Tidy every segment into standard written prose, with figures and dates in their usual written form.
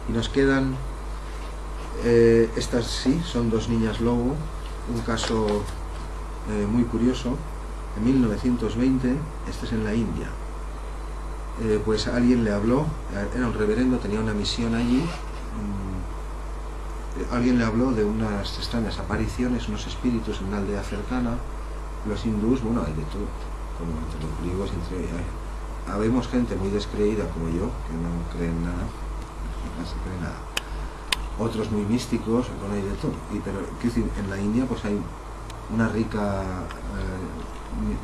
Y nos quedan, estas sí, son dos niñas lobo, un caso muy curioso. En 1920, este es en la India, pues alguien le habló, era un reverendo, tenía una misión allí, alguien le habló de unas extrañas apariciones, unos espíritus en una aldea cercana. Los hindús, bueno, hay de todo, como entre los griegos, habemos gente muy descreída como yo, que no creen nada, no se cree nada. Otros muy místicos, bueno, hay de todo. Pero quiero decir, en la India pues hay una rica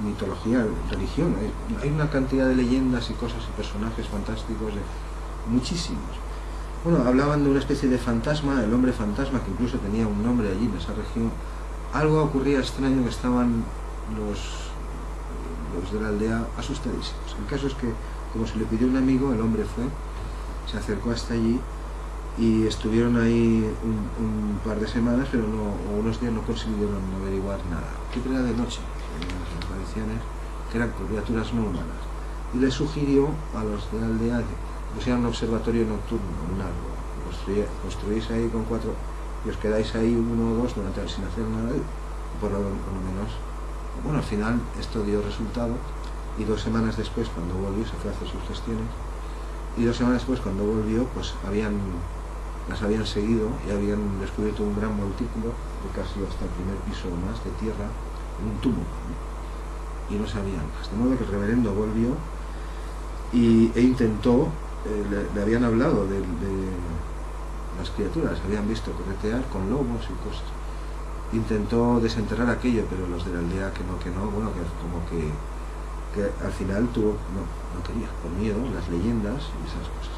mitología, religión, hay una cantidad de leyendas y cosas y personajes fantásticos, muchísimos. Bueno, hablaban de una especie de fantasma, el hombre fantasma, que incluso tenía un nombre allí en esa región. Algo ocurría extraño, que estaban los de la aldea asustadísimos. El caso es que, como se le pidió un amigo, el hombre fue, se acercó hasta allí y estuvieron ahí un par de semanas, pero o unos días no consiguieron averiguar nada. Que era de noche, las apariciones, que eran criaturas no humanas. Y le sugirió a los de la aldea que pusieran un observatorio nocturno en un árbol. Construís ahí con 4 y os quedáis ahí 1 o 2 durante sin hacer nada, por lo menos. Bueno, al final esto dio resultado, y 2 semanas después, cuando volvió, se fue a hacer sus gestiones, y 2 semanas después, cuando volvió, pues las habían seguido y habían descubierto un gran montículo de casi hasta el primer piso o más de tierra, en un túmulo, ¿no? Y no sabían más. De modo que el reverendo volvió e intentó, le habían hablado de las criaturas, habían visto corretear con lobos y cosas. Intentó desenterrar aquello, pero los de la aldea que no, bueno, que como que al final no quería, por miedo, las leyendas y esas cosas.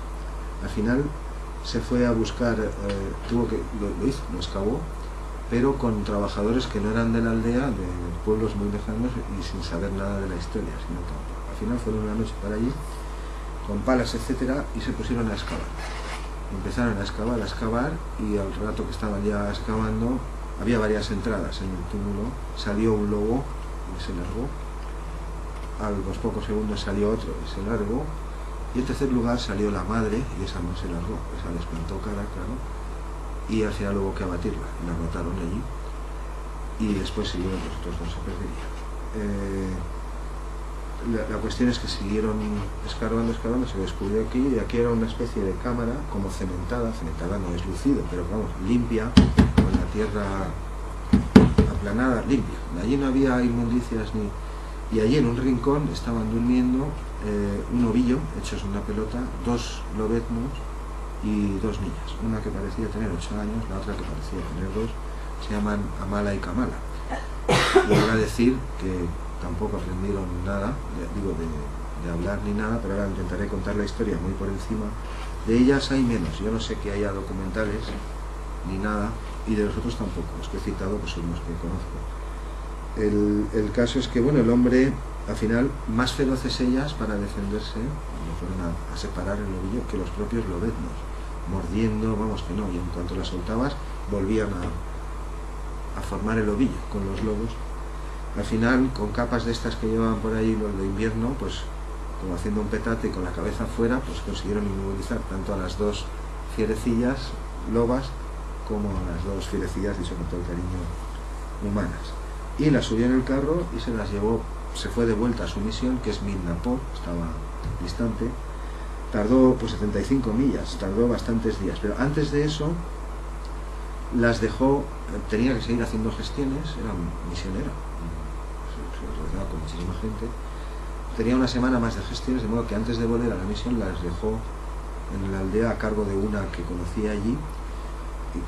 Al final se fue a buscar, lo hizo, lo excavó, pero con trabajadores que no eran de la aldea, de pueblos muy lejanos y sin saber nada de la historia, sino que al final fueron una noche para allí, con palas, etcétera, y se pusieron a excavar. Empezaron a excavar, y al rato que estaban ya excavando, había varias entradas en el túmulo, salió un lobo y se largó, a los pocos segundos salió otro y se largó, y en tercer lugar salió la madre, y esa no se largó, esa les plantó cara, claro, y al final hubo que abatirla, y la mataron allí, y después siguieron los otros dos, se perdería. La cuestión es que siguieron escarbando, se descubrió aquí, y aquí era una especie de cámara como cementada no es lucido, pero vamos, limpia, con la tierra aplanada, limpia. Allí no había inmundicias y allí en un rincón estaban durmiendo un ovillo, hechos una pelota, 2 lobeznos y 2 niñas, una que parecía tener 8 años, la otra que parecía tener 2, se llaman Amala y Kamala. Y voy a decir que tampoco aprendieron nada, de hablar ni nada, pero ahora intentaré contar la historia muy por encima. De ellas hay menos, yo no sé que haya documentales ni nada, y de los otros tampoco, los que he citado pues son los que conozco. El caso es que, bueno, el hombre, al final, más feroces ellas para defenderse, no fueron a separar el ovillo que los propios lobeznos, mordiendo, vamos que no, y en cuanto las soltabas, volvían a formar el ovillo con los lobos. Al final, con capas de estas que llevaban por ahí los de invierno, pues como haciendo un petate y con la cabeza afuera, pues consiguieron inmovilizar tanto a las 2 fierecillas lobas como a las 2 fierecillas, dicho con todo el cariño, humanas. Y las subió en el carro y se las llevó, se fue de vuelta a su misión, que es Midnapur, estaba distante. Tardó pues 75 millas, tardó bastantes días, pero antes de eso las dejó, tenía que seguir haciendo gestiones, era misionera, se rodeaba con muchísima gente, tenía una semana más de gestiones, de modo que antes de volver a la misión las dejó en la aldea a cargo de una que conocía allí, y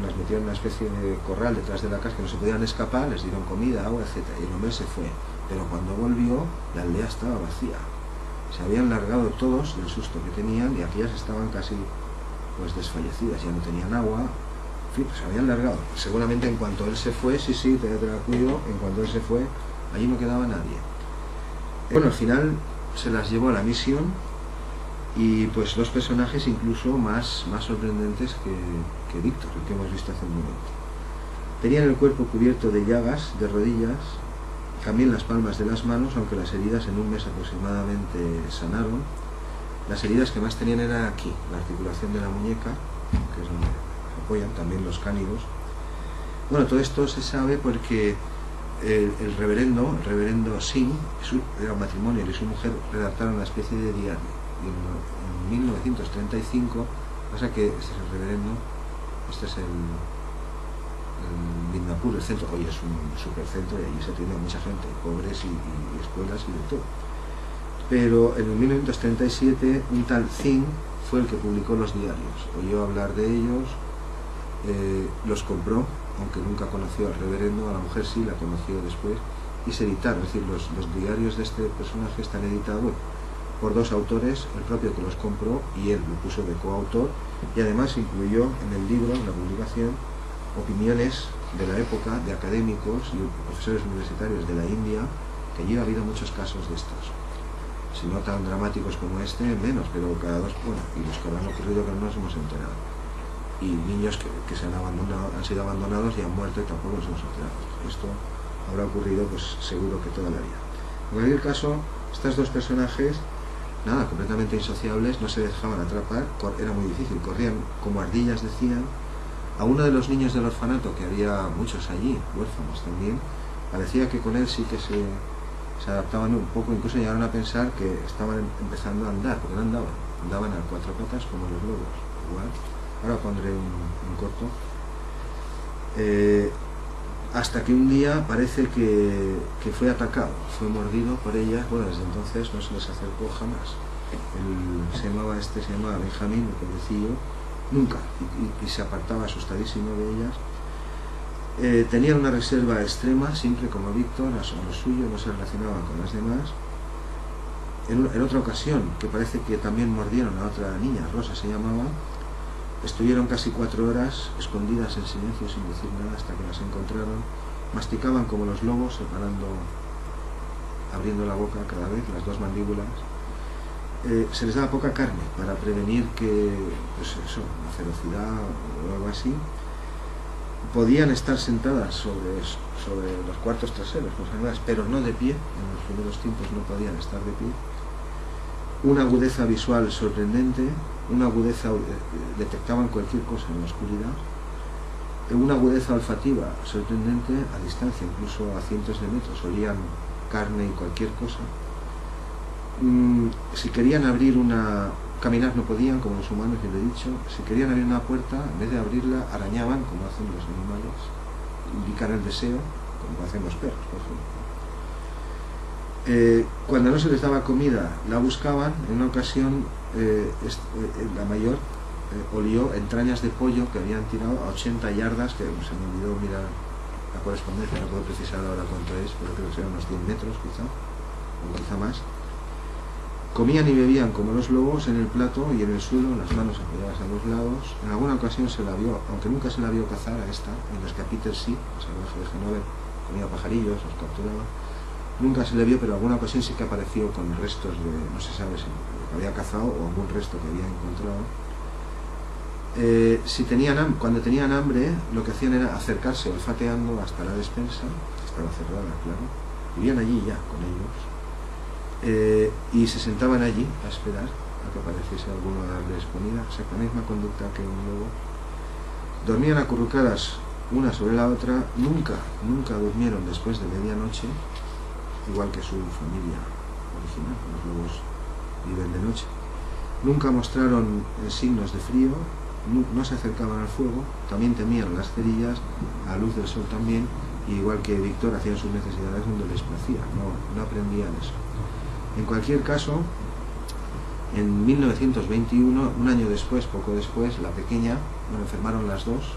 las metieron en una especie de corral detrás de la casa que no se podían escapar, les dieron comida, agua, etc. Y el hombre se fue, pero cuando volvió la aldea estaba vacía, se habían largado todos del susto que tenían, y aquellas estaban casi pues desfallecidas, ya no tenían agua, en fin, pues se habían largado. Seguramente en cuanto él se fue, sí, te la cuido, en cuanto él se fue, allí no quedaba nadie. Bueno, al final se las llevó a la misión, y pues 2 personajes incluso más sorprendentes que Víctor, el que hemos visto hace un momento. Tenían el cuerpo cubierto de llagas, de rodillas, también las palmas de las manos, aunque las heridas en un mes aproximadamente sanaron. Las heridas que más tenían eran aquí, la articulación de la muñeca, que es donde se apoyan, también los cánidos. Bueno, todo esto se sabe porque el reverendo Singh, era un matrimonio, él y su mujer redactaron una especie de diario. Y en 1935, pasa que este es el reverendo, este es el Midnapur, el centro, hoy es un supercentro y allí se atiende a mucha gente, pobres y escuelas y de todo. Pero en 1937 un tal Singh fue el que publicó los diarios, oyó hablar de ellos, los compró, aunque nunca conoció al reverendo, a la mujer sí, la conoció después, y se editaron, es decir, los diarios de este personaje están editados por dos autores, el propio que los compró y él lo puso de coautor, y además incluyó en el libro, en la publicación, opiniones de la época de académicos y profesores universitarios de la India, que allí ha habido muchos casos de estos, si no tan dramáticos como este, menos, pero cada dos, bueno, y los que habrán ocurrido que no nos hemos enterado, y niños que se han sido abandonados y han muerto y tampoco nos hemos enterado. Esto habrá ocurrido pues seguro que toda la vida. En cualquier caso, estos dos personajes, nada, completamente insociables, no se dejaban atrapar, era muy difícil, corrían como ardillas, decían. A uno de los niños del orfanato, que había muchos allí, huérfanos también, parecía que con él sí que se adaptaban un poco, incluso llegaron a pensar que estaban empezando a andar, porque no andaban a cuatro patas como los lobos, igual. Ahora pondré un corto. Hasta que un día parece que fue atacado, fue mordido por ellas. Bueno, desde entonces no se les acercó jamás. Se llamaba Benjamín, el pobrecillo, nunca, y se apartaba asustadísimo de ellas. Tenían una reserva extrema, siempre como Víctor, a lo suyo, no se relacionaban con las demás. En otra ocasión, que parece que también mordieron a otra niña, Rosa se llamaba, estuvieron casi 4 horas escondidas en silencio sin decir nada hasta que las encontraron. Masticaban como los lobos, abriendo la boca cada vez, las dos mandíbulas. Se les daba poca carne para prevenir que, pues eso, la ferocidad o algo así. Podían estar sentadas sobre los cuartos traseros, los animales, pero no de pie. En los primeros tiempos no podían estar de pie. Una agudeza visual sorprendente, una agudeza, detectaban cualquier cosa en la oscuridad, una agudeza olfativa sorprendente a distancia, incluso a cientos de metros, olían carne y cualquier cosa. Si querían caminar no podían, como los humanos, ya lo he dicho. Si querían abrir una puerta, en vez de abrirla, arañaban, como hacen los animales, indican el deseo, como hacen los perros, por ejemplo. Cuando no se les daba comida, la buscaban. En una ocasión, la mayor olió entrañas de pollo que habían tirado a 80 yardas, que se me olvidó mirar la correspondencia, no puedo precisar ahora cuánto es, pero creo que serán unos 100 metros quizá, o quizá más. Comían y bebían como los lobos en el plato y en el suelo, las manos apoyadas a los lados. En alguna ocasión se la vio, aunque nunca se la vio cazar a esta, mientras que a Peter sí, el salvaje de Hanover, comía pajarillos, los capturaba. Nunca se le vio, pero en alguna ocasión sí que apareció con restos de, no se sabe si había cazado o algún resto que había encontrado. Cuando tenían hambre, lo que hacían era acercarse olfateando hasta la despensa, que estaba cerrada, claro. Vivían allí ya con ellos. Y se sentaban allí a esperar a que apareciese alguno a darles comida, o sea, con la misma conducta que un lobo. Dormían acurrucadas una sobre la otra, nunca durmieron después de medianoche, igual que su familia original, los lobos viven de noche. Nunca mostraron signos de frío, no se acercaban al fuego, también temían las cerillas, a la luz del sol también, y igual que Víctor hacían sus necesidades donde les placía, no aprendían eso. En cualquier caso, en 1921, un año después, poco después, la pequeña, enfermaron las dos,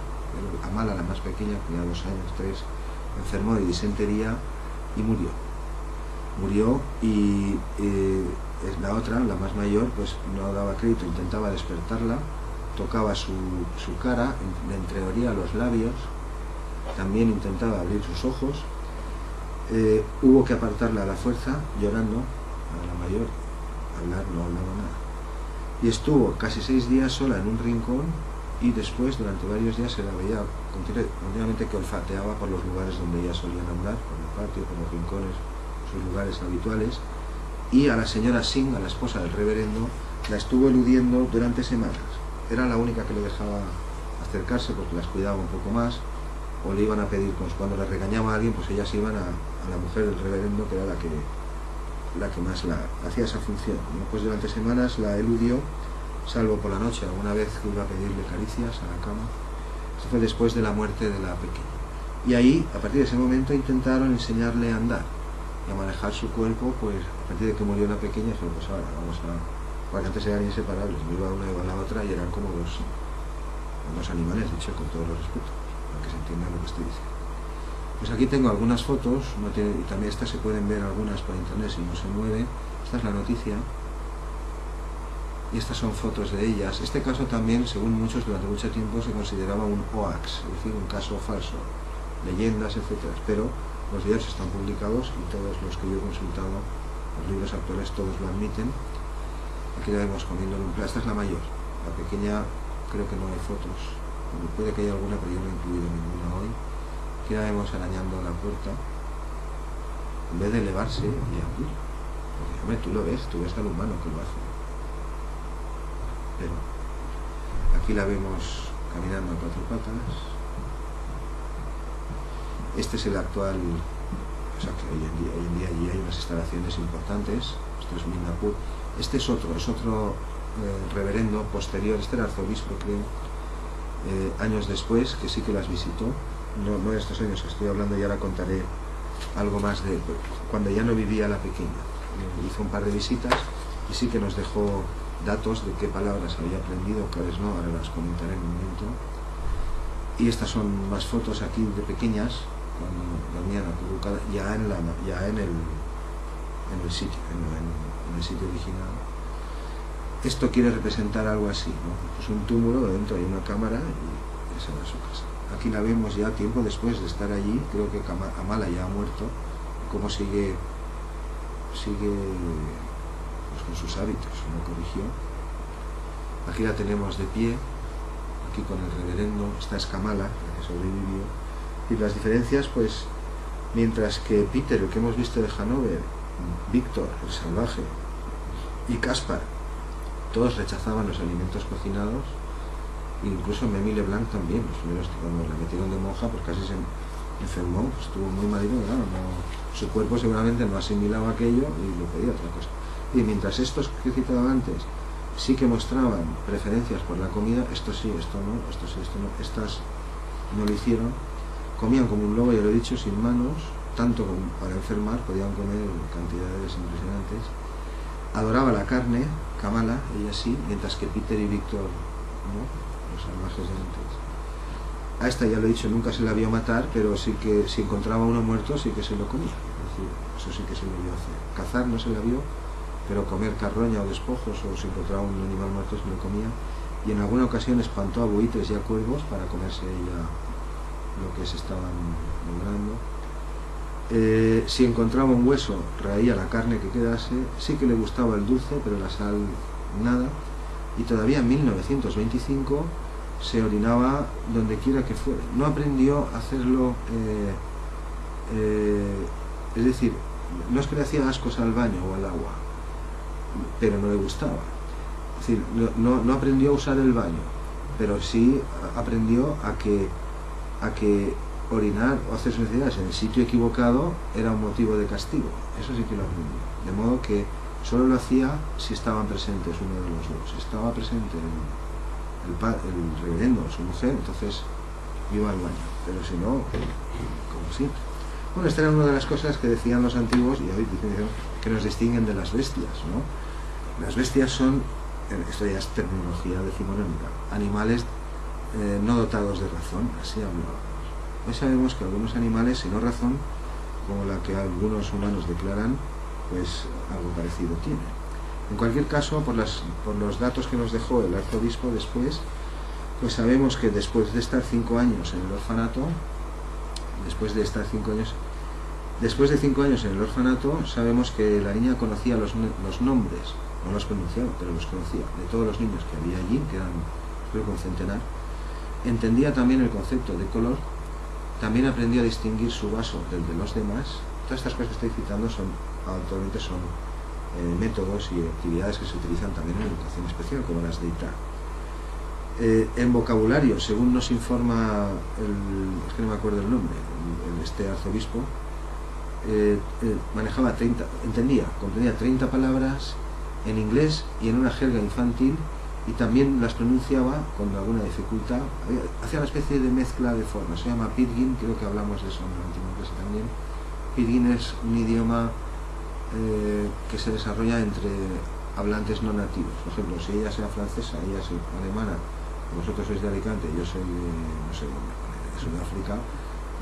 Amala, la más pequeña, tenía 2 años, 3, enfermó de disentería y murió. Y la otra, la más mayor, pues no daba crédito, intentaba despertarla, tocaba su cara, le entreabría los labios, también intentaba abrir sus ojos. Hubo que apartarla a la fuerza, llorando, a la mayor, hablar no hablaba nada. Y estuvo casi 6 días sola en un rincón, y después, durante varios días, se la veía continuamente que olfateaba por los lugares donde ellas solían andar, por el patio, por los rincones, sus lugares habituales. Y a la señora Singh, a la esposa del reverendo, la estuvo eludiendo durante semanas. Era la única que le dejaba acercarse porque las cuidaba un poco más, o le iban a pedir, pues cuando le regañaba a alguien, pues ellas iban a la mujer del reverendo, que era la que más hacía esa función, ¿no? Pues durante semanas la eludió, salvo por la noche, alguna vez que iba a pedirle caricias a la cama. Esto fue después de la muerte de la pequeña. Y ahí, a partir de ese momento, intentaron enseñarle a andar y a manejar su cuerpo. Pues a partir de que murió la pequeña, dijeron, pues ahora vamos a... Porque antes eran inseparables, iba una iba a la otra y eran como dos animales, dicho con todo el respeto, para que se entienda lo que estoy diciendo. Pues aquí tengo algunas fotos, y también estas se pueden ver algunas por internet si no se mueve. Esta es la noticia. Y estas son fotos de ellas. Este caso también, según muchos, durante mucho tiempo se consideraba un hoax, es decir, un caso falso, leyendas, etcétera. Pero los videos están publicados y todos los que yo he consultado, los libros actuales, todos lo admiten. Aquí la vemos comiendo en un plato. Esta es la mayor. La pequeña, creo que no hay fotos. Puede que haya alguna, pero yo no he incluido ninguna hoy. Aquí la vemos arañando la puerta, en vez de elevarse y abrir. Porque, hombre, tú lo ves, tú ves al humano que lo hace. Pero aquí la vemos caminando a cuatro patas. Este es el actual, o sea que hoy en día allí hay unas instalaciones importantes. Esto es Midnapur. Este es otro reverendo posterior, este era arzobispo, creo, años después, que sí que las visitó. No de estos años que estoy hablando, y ahora contaré algo más de cuando ya no vivía la pequeña. Hizo un par de visitas y sí que nos dejó datos de qué palabras había aprendido, cuáles no, ahora las comentaré en un momento. Y estas son más fotos aquí de pequeñas, cuando dormían acurrucadas, ya en el sitio, en el sitio original. Esto quiere representar algo así, ¿no? Pues un túmulo, dentro hay una cámara y esa era su casa. Aquí la vemos ya tiempo después de estar allí, creo que Kamala ya ha muerto, cómo sigue pues con sus hábitos, no corrigió. Aquí la tenemos de pie, aquí con el reverendo. Esta es Kamala, la que sobrevivió. Y las diferencias, pues, mientras que Peter, el que hemos visto de Hanover, Víctor, el salvaje, y Caspar, todos rechazaban los alimentos cocinados. Incluso Memi Leblanc también, los primeros cuando la metieron de monja, pues casi se enfermó, pues estuvo muy malito, claro, su cuerpo seguramente no asimilaba aquello y lo pedía otra cosa. Y mientras estos que he citado antes sí que mostraban preferencias por la comida, esto sí, esto no, esto sí, esto no, estas no lo hicieron, comían como un lobo, ya lo he dicho, sin manos, tanto como para enfermar, podían comer cantidades impresionantes. Adoraba la carne, Kamala, ella sí, mientras que Peter y Víctor no, los salvajes de antes. A esta, ya lo he dicho, nunca se la vio matar, pero sí que si encontraba uno muerto sí que se lo comía, es decir, eso sí que se lo vio hacer. Cazar no se la vio, pero comer carroña o despojos, o si encontraba un animal muerto se lo comía, y en alguna ocasión espantó a buitres y a cuervos para comerse ella lo que se estaban logrando. Si encontraba un hueso, raía la carne que quedase. Sí que le gustaba el dulce, pero la sal nada. Y todavía en 1925 se orinaba donde quiera que fuera. No aprendió a hacerlo, es decir, no es que le hacía ascos al baño o al agua, pero no le gustaba. Es decir, no aprendió a usar el baño, pero sí aprendió a que orinar o hacer sus necesidades en el sitio equivocado era un motivo de castigo. Eso sí que lo aprendió. De modo que solo lo hacía si estaban presentes uno de los dos. Si estaba presente el reverendo, su mujer, entonces iba al baño. Pero si no, como siempre. Bueno, esta era una de las cosas que decían los antiguos, y hoy dicen que nos distinguen de las bestias, ¿no? Las bestias son, esto ya es terminología decimonónica, animales no dotados de razón, así hablábamos. Hoy sabemos que algunos animales, sin razón, como la que algunos humanos declaran, pues algo parecido tienen. En cualquier caso, por los datos que nos dejó el arzobispo después, pues sabemos que después de estar 5 años en el orfanato, después de 5 años en el orfanato, sabemos que la niña conocía los nombres, no los pronunciaba, pero los conocía, de todos los niños que había allí, que eran, creo que un centenar. Entendía también el concepto de color, también aprendió a distinguir su vaso del de los demás. Todas estas cosas que estoy citando actualmente son métodos y actividades que se utilizan también en educación especial, como las de ITAR. En vocabulario, según nos informa es que no me acuerdo el nombre, este arzobispo, manejaba comprendía 30 palabras en inglés y en una jerga infantil, y también las pronunciaba con alguna dificultad. Hacía una especie de mezcla de formas, se llama Pidgin, creo que hablamos de eso en la última clase también. Pidgin es un idioma que se desarrolla entre hablantes no nativos. Por ejemplo, si ella sea francesa, ella es alemana, vosotros sois de Alicante, yo soy de, no sé, de Sudáfrica,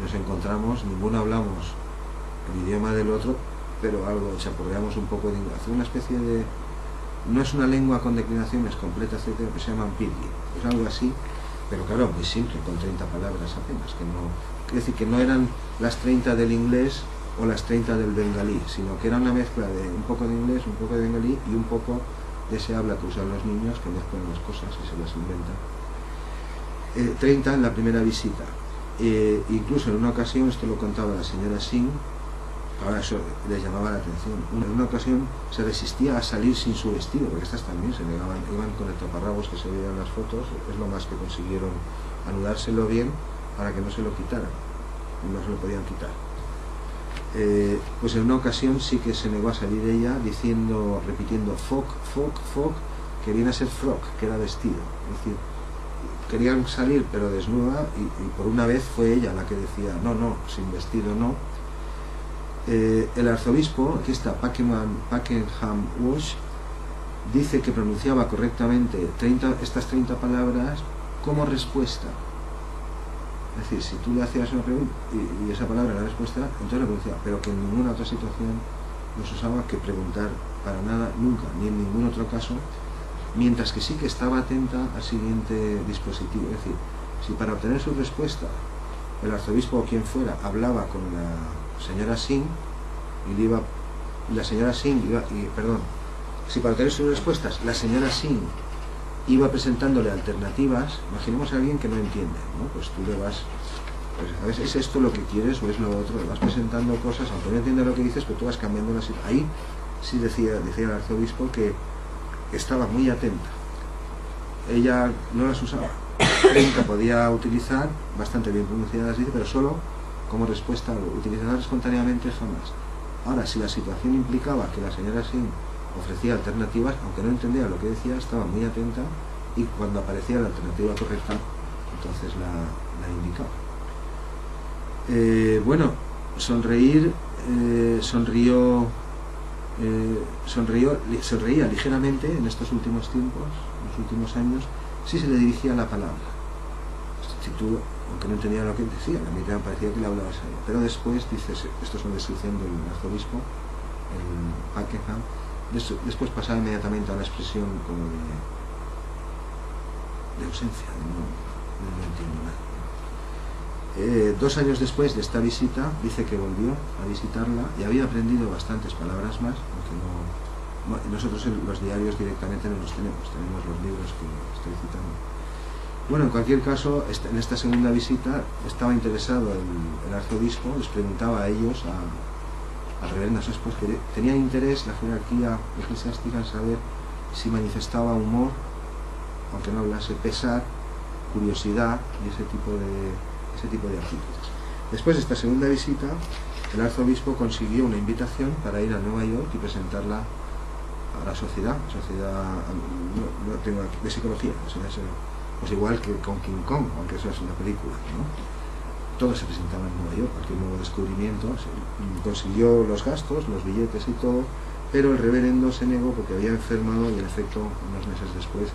nos encontramos, ninguno hablamos el idioma del otro, pero algo chapurreamos un poco de inglés. Hace una especie de... No es una lengua con declinaciones completas, etcétera, que se llaman Pidgin. Es algo así, pero claro, muy simple, con 30 palabras apenas. Que no, quiere decir que no eran las 30 del inglés o las 30 del bengalí, sino que era una mezcla de un poco de inglés, un poco de bengalí y un poco de ese habla que usan los niños, que mezclan las cosas y se las inventan. 30 en la primera visita. Incluso en una ocasión, esto lo contaba la señora Singh, ahora eso les llamaba la atención. En una ocasión se resistía a salir sin su vestido, porque estas también se negaban, iban con el taparrabos que se veían en las fotos, es lo más que consiguieron, anudárselo bien para que no se lo quitaran, no se lo podían quitar. Pues en una ocasión sí que se negó a salir ella repitiendo fok, fok, fok, que viene a ser frock, que era vestido. Es decir, querían salir pero desnuda, y por una vez fue ella la que decía no, no, sin vestido no. El arzobispo, aquí está, Pakenham Walsh, dice que pronunciaba correctamente estas 30 palabras como respuesta. Es decir, si tú le hacías una pregunta y esa palabra era la respuesta, entonces la pronunciaba, pero que en ninguna otra situación no se usaba que preguntar para nada, nunca, ni en ningún otro caso, mientras que sí que estaba atenta al siguiente dispositivo. Es decir, si para obtener su respuesta el arzobispo o quien fuera hablaba con la señora Singh y la señora Singh si para obtener sus respuestas la señora Singh iba presentándole alternativas, imaginemos a alguien que no entiende, ¿no? Pues tú le vas, pues a veces es esto lo que quieres o es lo otro, le vas presentando cosas, aunque no entiendas lo que dices, pero tú vas cambiando la situación. Ahí sí decía el arzobispo que estaba muy atenta. Ella no las usaba. 30 podía utilizar, bastante bien pronunciadas, dice, pero solo como respuesta, utilizarlas espontáneamente jamás. Ahora, si la situación implicaba que la señora Singh ofrecía alternativas, aunque no entendía lo que decía, estaba muy atenta y cuando aparecía la alternativa correcta, entonces la indicaba. Bueno, sonreía ligeramente en estos últimos tiempos, en los últimos años, si se le dirigía la palabra. Si tú, aunque no entendía lo que decía, a mí me parecía que le hablabas a ella. Pero después, dices, esto es una descripción del arzobispo, en Pakenham, después pasaba inmediatamente a una expresión como de ausencia, no entiendo nada. 2 años después de esta visita, dice que volvió a visitarla y había aprendido bastantes palabras más, aunque nosotros los diarios directamente no los tenemos los libros que estoy citando. Bueno, en cualquier caso, en esta segunda visita estaba interesado el arzobispo, les preguntaba a ellos, al reverendo pues, que tenía interés la jerarquía eclesiástica en saber si manifestaba humor, aunque no hablase, pesar, curiosidad y ese tipo de actitudes. Después de esta segunda visita, el arzobispo consiguió una invitación para ir a Nueva York y presentarla a la sociedad no tengo aquí, de psicología, pues igual que con King Kong, aunque eso es una película, ¿no? Todo se presentaba en Nueva York, cualquier nuevo descubrimiento, consiguió los gastos, los billetes y todo, pero el reverendo se negó porque había enfermado y en efecto unos meses después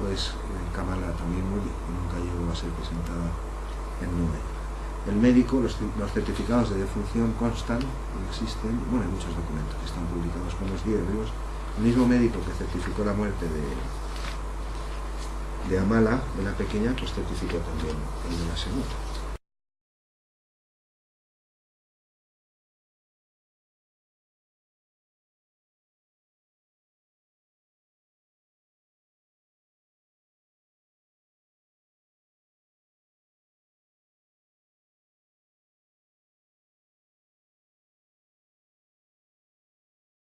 pues Kamala también murió y nunca llegó a ser presentada en Nueva York. El médico, los certificados de defunción constan, existen, bueno, hay muchos documentos que están publicados con los diarios. El mismo médico que certificó la muerte de Amala, de la pequeña, pues certificó también el de la segunda.